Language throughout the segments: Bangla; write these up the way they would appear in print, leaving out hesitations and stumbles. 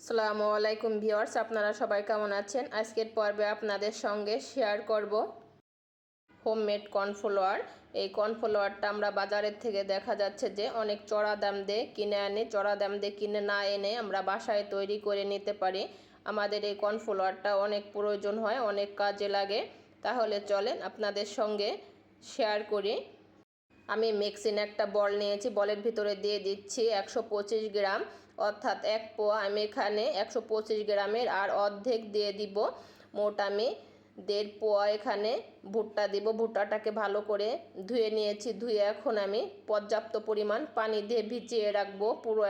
আসসালামু আলাইকুম ভিউয়ার্স, আপনারা সবাই কেমন আছেন? আজকের পর্বে আপনাদের সঙ্গে শেয়ার করব হোমমেড কর্নফ্লাওয়ার। এই কর্নফ্লাওয়ারটা আমরা বাজারের থেকে দেখা যাচ্ছে যে অনেক চড়া দাম দিয়ে কিনে আনি। চড়া দাম দিয়ে কিনে না এনে আমরা বাসায় তৈরি করে নিতে পারি। আমাদের এই কর্নফ্লাওয়ারটা অনেক প্রয়োজন হয়, অনেক কাজে লাগে। তাহলে চলেন আপনাদের সঙ্গে শেয়ার করি। আমি মিক্সিং একটা বল নিয়েছি, বলের ভিতরে দিয়ে দিচ্ছি 125 গ্রাম, অর্থাৎ এক পোয়া। আমি এখানে 125 গ্রামের আর অর্ধেক দিয়ে দিব, মোট আমি 1.5 পোয়া এখানে ভুট্টা দিব। ভুট্টাটাকে ভালো করে ধুয়ে নিয়েছি। ধুয়ে এখন আমি পর্যাপ্ত পরিমাণ পানি দিয়ে ভিজিয়ে রাখবো পুরো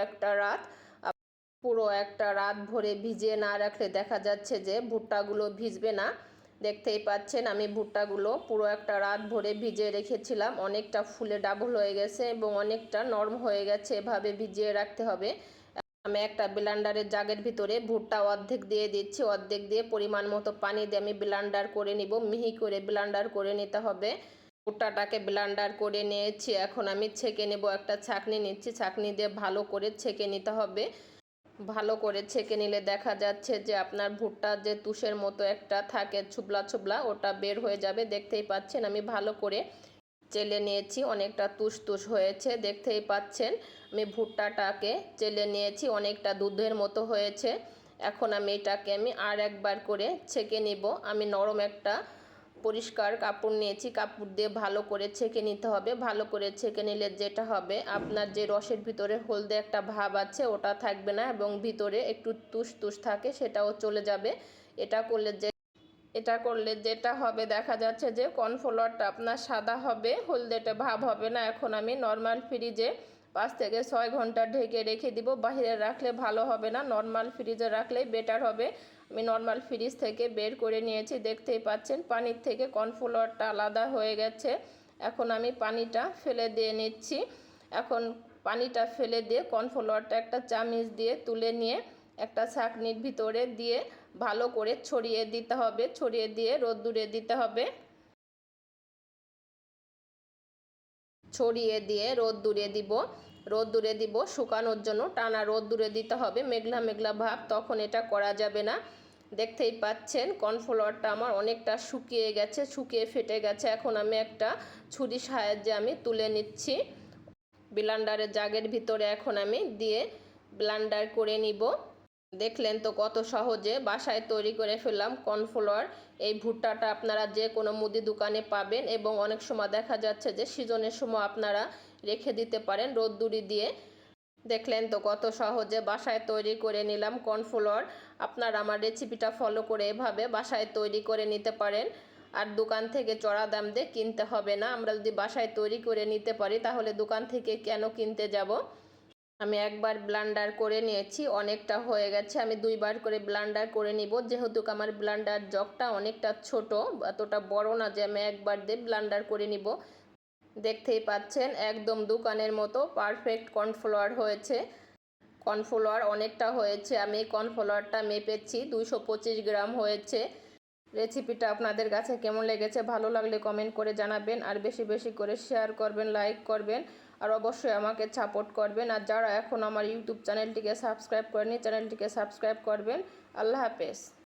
একটা রাত ভরে ভিজিয়ে না রাখলে দেখা যাচ্ছে যে ভুট্টাগুলো ভিজবে না। দেখতেই পাচ্ছেন আমি ভুট্টাগুলো পুরো একটা রাত ভরে ভিজিয়ে রেখেছিলাম। অনেকটা ফুলে ডাবল হয়ে গেছে এবং অনেকটা নরম হয়ে গেছে। এভাবে ভিজিয়ে রাখতে হবে। আমি একটা ব্লেন্ডারের জাগের ভিতরে ভুট্টা অর্ধেক দিয়ে দিচ্ছি। অর্ধেক দিয়ে পরিমাণ মতো পানি দিয়ে আমি ব্লেন্ডার করে নিব। মিহি করে ব্লেন্ডার করে নিতে হবে। ভুট্টাটাকে ব্লেন্ডার করে নিয়েছি। এখন আমি ছেঁকে নেব। একটা ছাঁকনি নিচ্ছি, ছাঁকনি দিয়ে ভালো করে ছেঁকে নিতে হবে। ভালো করে ছেঁকে নিলে দেখা যাচ্ছে যে আপনার ভুট্টার যে তুষের মতো একটা থাকে ছুবলা ছুবলা, ওটা বের হয়ে যাবে। দেখতেই পাচ্ছেন আমি ভালো করে চেলে নিয়েছি। অনেকটা তুষ তুষ হয়েছে, দেখতেই পাচ্ছেন। আমি ভুট্টাটাকে চেলে নিয়েছি, অনেকটা দুধের মতো হয়েছে। এখন আমি এটাকে আর একবার করে ছেঁকে নিব। আমি নরম একটা পরিষ্কার কাপড় নিয়েছি, কাপড় দিয়ে ভালো করে ছেঁকে নিতে হবে। ভালো করে ছেঁকে নিলে যেটা হবে, আপনার যে রসের ভিতরে হলদে একটা ভাব আছে ওটা থাকবে না এবং ভিতরে একটু তুষ তুষ থাকে সেটাও চলে যাবে। এটা করলে যেটা হবে, দেখা যাচ্ছে যে কর্নফ্লাওয়ারটা আপনার সাদা হবে, হলদেটে ভাব হবে না। এখন আমি নর্মাল ফ্রিজে 5 থেকে 6 ঘন্টা ঢেকে রেখে দিব। বাইরে রাখলে ভালো হবে না, নর্মাল ফ্রিজে রাখলেই বেটার হবে। আমি নর্মাল ফ্রিজ থেকে বের করে নিয়েছি। দেখতেই পাচ্ছেন পানির থেকে কর্নফ্লাওয়ারটা আলাদা হয়ে গেছে। এখন আমি পানিটা ফেলে দিয়ে নিচ্ছি। এখন পানিটা ফেলে দিয়ে কর্নফ্লাওয়ারটা একটা চামচ দিয়ে তুলে নিয়ে একটা ছাঁকনির ভিতরে দিয়ে ভালো করে ছড়িয়ে দিতে হবে। ছড়িয়ে দিয়ে রোদ্দুরে দিতে হবে। ছড়িয়ে দিয়ে রোদ্দুরে দিব শুকানোর জন্য। টানা রোদ্দুরে দিতে হবে, মেঘলা মেঘলা ভাব, তখন এটা করা যাবে না। দেখতেই পাচ্ছেন কর্নফ্লাওয়ারটা আমার অনেকটা শুকিয়ে গেছে, শুকিয়ে ফেটে গেছে। এখন আমি একটা ছুরির সাহায্যে আমি তুলে নিচ্ছি ব্লেন্ডারের জাগের ভিতরে। এখন আমি দিয়ে ব্লেন্ডার করে নিব। দেখলেন তো কত সহজে বাসায় তৈরি করে ফেললাম কর্নফ্লাওয়ার। এই ভুট্টাটা আপনারা যে কোনো মুদি দোকানে পাবেন এবং অনেক সময় দেখা যাচ্ছে যে সিজনের সময় আপনারা রেখে দিতে পারেন রোদ্দুরি দিয়ে। দেখলেন তো কত সহজে বাসায় তৈরি করে নিলাম কর্নফ্লাওয়ার। আপনারা আমার রেসিপিটা ফলো করে এভাবে বাসায় তৈরি করে নিতে পারেন। আর দোকান থেকে চড়া দাম দিয়ে কিনতে হবে না। আমরা যদি বাসায় তৈরি করে নিতে পারি তাহলে দোকান থেকে কেন কিনতে যাব। আমি একবার ব্লেন্ডার করে নিয়েছি, অনেকটা হয়ে গেছে। আমি 2 বার করে ব্লেন্ডার করে নিব, যেহেতু আমার ব্লেন্ডার জগটা অনেকটা ছোট, এতটা বড় না যে আমি একবার দিয়ে ব্লেন্ডার করে নিব। দেখতেই পাচ্ছেন একদম দোকানের মতো পারফেক্ট কর্নফ্লাওয়ার হয়েছে। কর্নফ্লাওয়ার অনেকটা হয়েছে। আমি কর্নফ্লাওয়ারটা মেপেছি, 225 গ্রাম হয়েছে। রেসিপিটা আপনাদের কাছে কেমন লেগেছে ভালো লাগলে কমেন্ট করে জানাবেন। আর বেশি বেশি করে শেয়ার করবেন, লাইক করবেন, আর অবশ্যই আমাকে সাপোর্ট করবেন। আর যারা এখন আমার ইউটিউব চ্যানেলটিকে সাবস্ক্রাইব করেনি, চ্যানেলটিকে সাবস্ক্রাইব করবেন। আল্লাহ হাফেজ।